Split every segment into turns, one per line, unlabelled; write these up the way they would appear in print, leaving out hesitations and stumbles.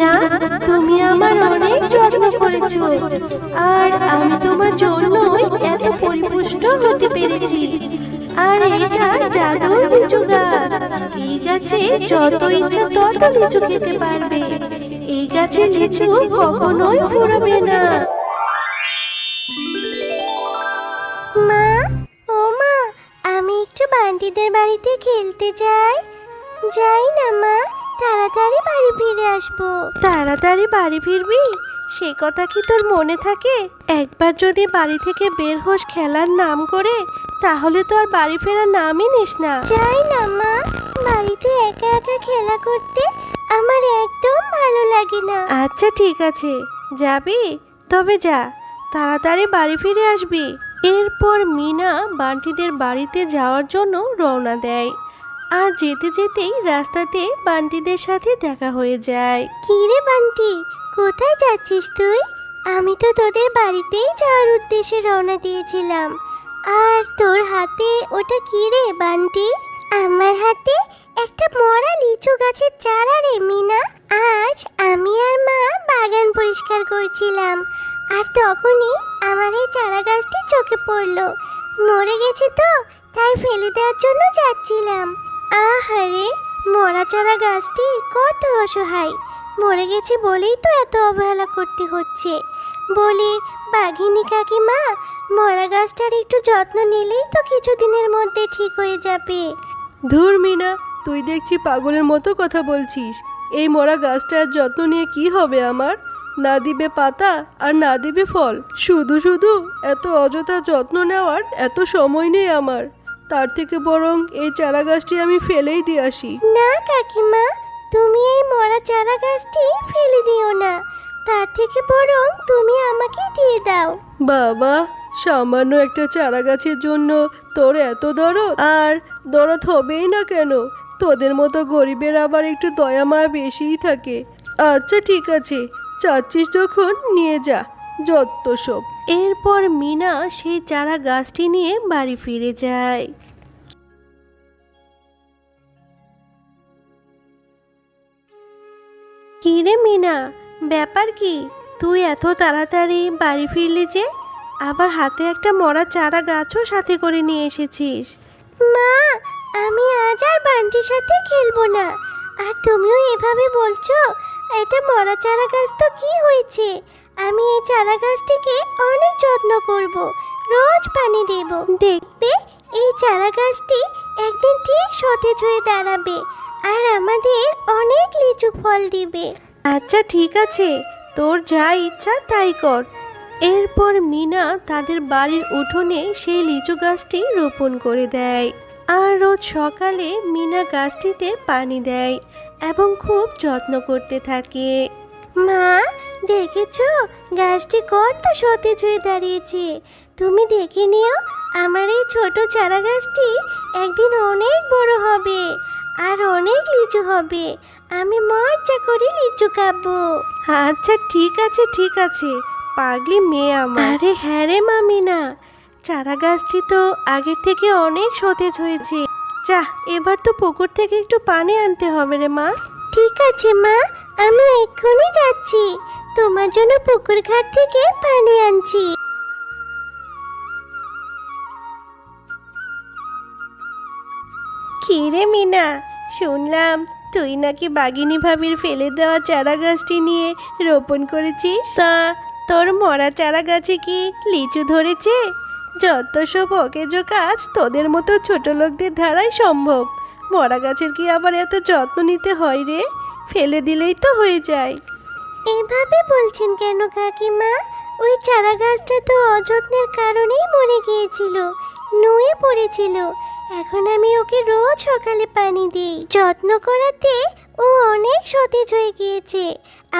মিনা, তুমি আমার অনেক যত্ন করেছো, আর আমি তোমার জন্যই এত পরিপুষ্ট হতে পেরেছি। আর এটা জাদুর লিচু গাছ। এই গাছে যত ইচ্ছা তত লিচু খেতে পারবে। এই গাছে লিচু কখনোই ফুরাবে না।
মা, ও মা, আমি একটু বান্টিদের বাড়িতে খেলতে যাই। যাই না মা, তাড়াতাড়ি বাড়ি ফিরে আসবো।
তাড়াতাড়ি বাড়ি ফিরবি? সে কথা কি তোর মনে থাকে? একবার যদি বাড়ি থেকে বের হোস খেলার নাম করে, তাহলে তো আর বাড়ি ফেরার নামই নিস না।
যাই না মা, বাড়িতে একা একা খেলা করতে আমার একদম ভালো লাগে না।
আচ্ছা ঠিক আছে, যাবি? তবে যা, তাড়াতাড়ি বাড়ি ফিরে আসবি। এরপর মিনা বান্টিদের বাড়িতে যাওয়ার জন্য রওনা দেয়। আর যেতে যেতেই রাস্তাতে বান্টিদের সাথে দেখা হয়ে যায়।
কি রে বান্টি, কোথায় যাচ্ছিস তুই? আমি তো তোদের বাড়িতেই যাওয়ার উদ্দেশ্যে রওনা দিয়েছিলাম। আর তোর হাতে ওটা কি রে বান্টি? আমার হাতে একটা মরা লিচু গাছের চারা রে মিনা। আজ আমি আর মা বাগান পরিষ্কার করছিলাম, আর তখনই আমার এই চারা গাছটি চোখে পড়লো। মরে গেছে তো, তাই ফেলে দেওয়ার জন্য যাচ্ছিলাম। আহারে, মরা চারা গাছটি কত অসহায়। মরে গেছে বলেই তো এত অবহেলা করতে হচ্ছে। বলি বাঘিনী কাকিমা, মরা গাছটার একটু যত্ন নিলেই তো কিছুদিনের মধ্যে ঠিক হয়ে যাবে।
ধুর মিনা, তুই দেখছি পাগলের মতো কথা বলছিস। এই মরা গাছটার যত্ন নিয়ে কি হবে আমার? না দিবে পাতা আর না দিবে ফল। শুধু শুধু এত অযথা যত্ন নেওয়ার এত সময় নেই আমার। তার থেকে বরং এই চারা গাছটি আমি ফেলেই দিয়ে আসি।
না কাকিমা, তুমি এই মরা চারা গাছটি ফেলে দিও না। তার থেকে বরং তুমি আমাকে দিয়ে দাও।
বাবা, সামান্য একটা চারা গাছের জন্য তোর এত দরদ? আর দরদ হবেই না কেন? তোদের মতো গরিবের আবার একটু দয়া মায়া বেশিই থাকে। আচ্ছা ঠিক আছে, চাচ্ছিস যখন নিয়ে যা, যত সব। এরপর মিনা সেই চারা গাছটি নিয়ে বাড়ি ফিরে যায়। কি রে মিনা, ব্যাপার কি? তুই এত তাড়াতাড়ি বাড়ি ফিরলি যে? আবার হাতে একটা মরা চারা গাছও সাথে করে নিয়ে এসেছিস।
মা, আমি আজ আর বান্টির সাথে খেলবো না। আর তুমিও এভাবে বলছো? এটা মরা চারা গাছ তো কি হয়েছে? আমি এই চারা গাছটিকে অনেক যত্ন করব, রোজ পানি দেব। দেখবে এই চারা গাছটি একদিন ঠিক সতেজ হয়ে দাঁড়াবে, আর আমাদের অনেক লিচু ফল দিবে।
আচ্ছা ঠিক আছে, তোর যা ইচ্ছা তাই কর। এরপর মিনা তাদের বাড়ির উঠোনে সেই লিচু গাছটি রোপণ করে দেয়। আর রোজ সকালে মিনা গাছটিতে পানি দেয় এবং খুব যত্ন করতে থাকে।
মা, দেখেছো গাছটি কত সতেজ হয়ে দাঁড়িয়েছে? তুমি দেখে নিও, আমার এই ছোট চারা গাছটি একদিন অনেক বড় হবে আর অনেক লিচু হবে। আমি মজা করে লিচু খাবো।
আচ্ছা ঠিক আছে ঠিক আছে, পাগলি মেয়ে আমার। আরে হ্যাঁ রে মা মিনা, চারা গাছটি তো আগের থেকে অনেক সতেজ হয়েছে। যা, এবার তো পুকুর থেকে একটু পানি আনতে হবে রে মা।
ঠিক আছে মা, আমি এক্ষুনি যাচ্ছি। তোমার জন্য পুকুর ঘাট থেকে পানি আনছি।
কি রে মিনা, শুনলাম তুই নাকি বাঘিনী ভাবির ফেলে দেওয়া চারা গাছটি নিয়ে রোপণ করেছিস। তা তোর মরা চারা গাছে কি লিচু ধরেছে? যত সব অকেজো কাজ তোদের মতো ছোট লোকদের ধারাই সম্ভব। মরা গাছের কি আবার এত যত্ন নিতে হয় রে? ফেলে দিলেই তো হয়ে যায়।
এভাবে বলছেন কেন কাকিমা? ওই চারা গাছটা তো অযত্নের কারণেই মরে গিয়েছিল, নুয়ে পড়েছিল। এখন আমি ওকে রোজ সকালে পানি দিই। যত্ন করাতে ও অনেক সতেজ হয়ে গিয়েছে।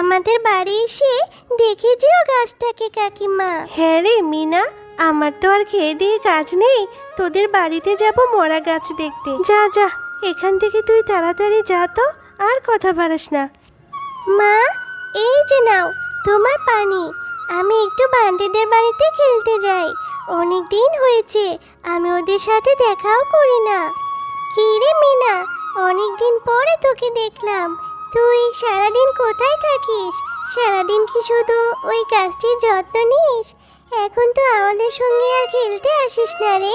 আমাদের বাড়ি এসে দেখে যেও গাছটাকে কাকিমা।
হ্যাঁ রে মিনা, আমার তো আর খেয়ে দিয়ে কাজ নেই। তোদের বাড়িতে যাব মরা গাছ দেখতে। যা যা, এখান থেকে তুই তাড়াতাড়ি যা তো, আর কথা বাড়াস না।
মা, এই যে নাও তোমার পানি। আমি একটু বান্টিদের বাড়িতে খেলতে যাই। অনেক দিন হয়েছে আমি ওদের সাথে দেখাও করি না। কি রে মিনা, অনেক দিন পরে তোকে দেখলাম। তুই সারাদিন কোথায় থাকিস? সারাদিন কি শুধু ওই গাছটির যত্ন নিস? এখন তো আমাদের সঙ্গে আর খেলতে আসিস না রে।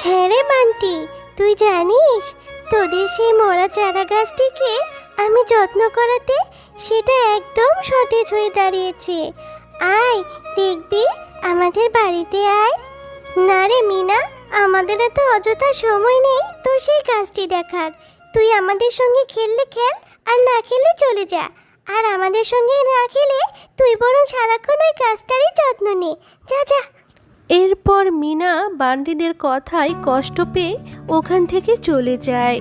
হ্যাঁ রে বান্টি, তুই জানিস তোদের সেই মরা চারা গাছটিকে আমি যত্ন করাতে সেটা একদম সতেজ হয়ে দাঁড়িয়েছে। আয় দেখবি, আমাদের বাড়িতে আয়। না রে মিনা, আমাদের এত অযথা সময় নেই তোর সেই গাছটি দেখার। তুই আমাদের সঙ্গে খেললে খেল, আর না খেলে চলে যা। আর আমাদের সঙ্গে না খেলে তুই বরং সারাক্ষণ ওই গাছটারই যত্ন নে। যা যা।
এরপর মিনা বান্টিদের কথায় কষ্ট পেয়ে ওখান থেকে চলে যায়।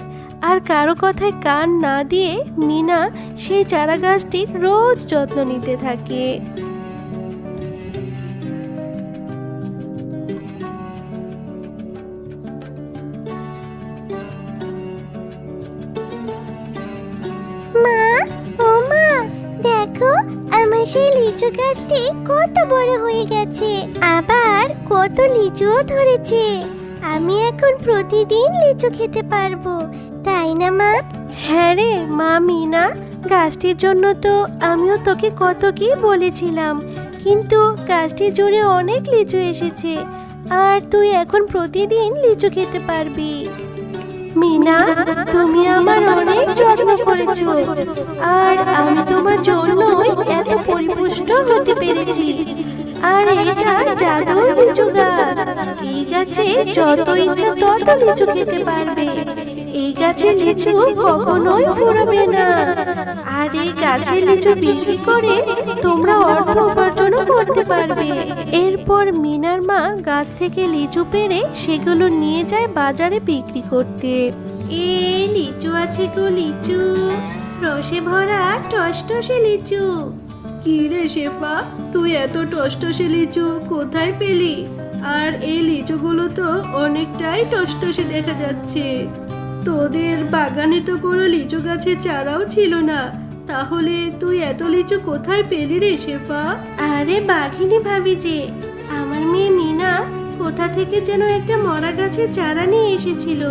আর কারো কথায় কান না দিয়ে মিনা সেই চারা গাছটির রোজ যত্ন নিতে থাকে।
মা, ও মা, দেখো আমার সেই লিচু গাছটি কত বড় হয়ে গেছে, আবার কত লিচুও ধরেছে। আমি এখন প্রতিদিন লিচু খেতে পারবো, তাই না মা?
হ্যাঁ রে মা মিনা, গাছটির জন্য তো আমিও তোকে কত কি বলেছিলাম, কিন্তু গাছটি জুড়ে অনেক লিচু এসেছে, আর তুই এখন প্রতিদিন লিচু খেতে পারবি। মিনা, তুমি আমার অনেক যত্ন করেছো, আর আমি তোমার জন্যই এত পরিপুষ্ট হতে পেরেছি। আর এটা জাদুর লিচু গাছ, এই গাছে যত ইচ্ছা তত লিচু খেতে পারবে। এই গাছের লিচু কখনোই ফুরাবে না, আর এই গাছের লিচু বিক্রি করে তোমরা অর্থ উপার্জনও করতে পারবে। এরপর মিনার মা গাছ থেকে লিচু পেড়ে সেগুলো নিয়ে যায় বাজারে বিক্রি করতে। লিচু আছে গো লিচু, রসে ভরা টসটসে লিচু। কি রে শেফা, তুই এত টসটসে লিচু কোথায় পেলি? আর এই লিচুগুলো তো অনেকটাই টসটসে দেখা যাচ্ছে। তোদের বাগানে তো কোনো লিচু গাছের চারাও ছিল না, তাহলে তুই এত লিচু কোথায় পেলি রে শেফা? আরে বাঘিনী ভাবি যে, আমার মেয়ে মিনা কোথা থেকে যেন একটা মরা গাছের চারা নিয়ে এসেছিল,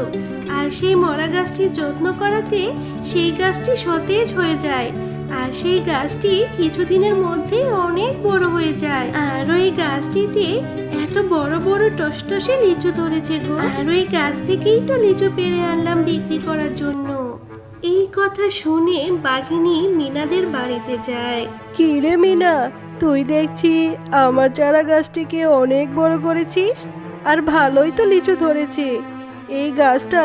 আর সেই মরা গাছটির যত্ন করাতে সেই গাছটি সতেজ হয়ে যায়, আর সেই গাছটি কিছুদিনের মধ্যে অনেক বড় হয়ে যায়। আর ওই গাছটিতে এত বড় বড় টসটসে লিচু ধরেছে গো, আর ওই গাছ থেকেই তো লিচু পেড়ে আনলাম বিক্রি করার জন্য। এই কথা শুনে বাঘিনী মিনাদের বাড়িতে যায়। কি রে মিনা, তুই দেখছি আমার চারা গাছটিকে অনেক বড় করেছিস, আর ভালোই তো লিচু ধরেছে। এই গাছটা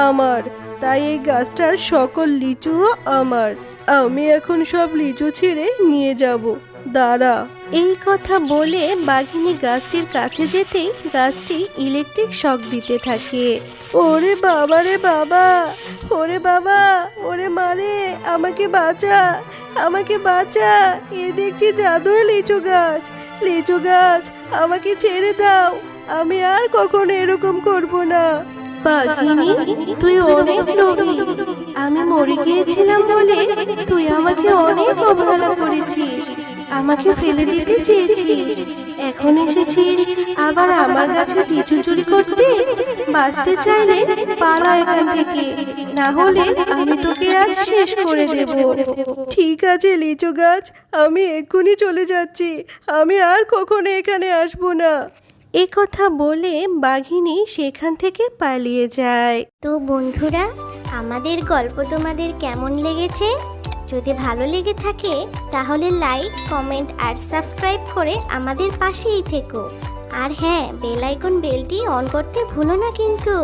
আমার, তাই এই গাছটার সকল লিচুও আমার। আমি এখন সব লিচু ছিঁড়ে নিয়ে যাব, দাঁড়া। এই কথা বলে বাঘিনী গাছটির কাছে যেতেই গাছটি ইলেকট্রিক শক দিতে থাকে। ওরে বাবা রে বাবা, ওরে বাবা, ওরে মারে, আমাকে বাঁচা, আমাকে বাঁচা। এ দেখছি জাদুর লিচু গাছ, লিচু গাছ, আমাকে ছেড়ে দাও, আমি আর কখনো এরকম করব না। বাঘিনী, তুই অনেক লোভী। আমি মরে গিয়েছিলাম বলে তুই আমাকে অনেক অবহেলা করেছিস, আমাকে ফেলে দিতে চেয়েছিস। এখন এসেছিস আবার আমার কাছে লিচু চুরি করতে? বাঁচতে চাইলে পালা এখান থেকে, না হলে আমি তোকে আজ শেষ করে দেব। ঠিক আছে লিচু গাছ, আমি এক্ষুনি চলে যাচ্ছি, আমি আর কখনো এখানে আসবো না। এ কথা বলে বাঘিনী সেখান থেকে পালিয়ে যায়।
তো বন্ধুরা, আমাদের গল্প তোমাদের কেমন লেগেছে? যদি ভালো লেগে থাকে তাহলে লাইক, কমেন্ট আর সাবস্ক্রাইব করে আমাদের পাশেই থেকো। আর হ্যাঁ, বেল আইকন বেলটি অন করতে ভুলো না কিন্তু।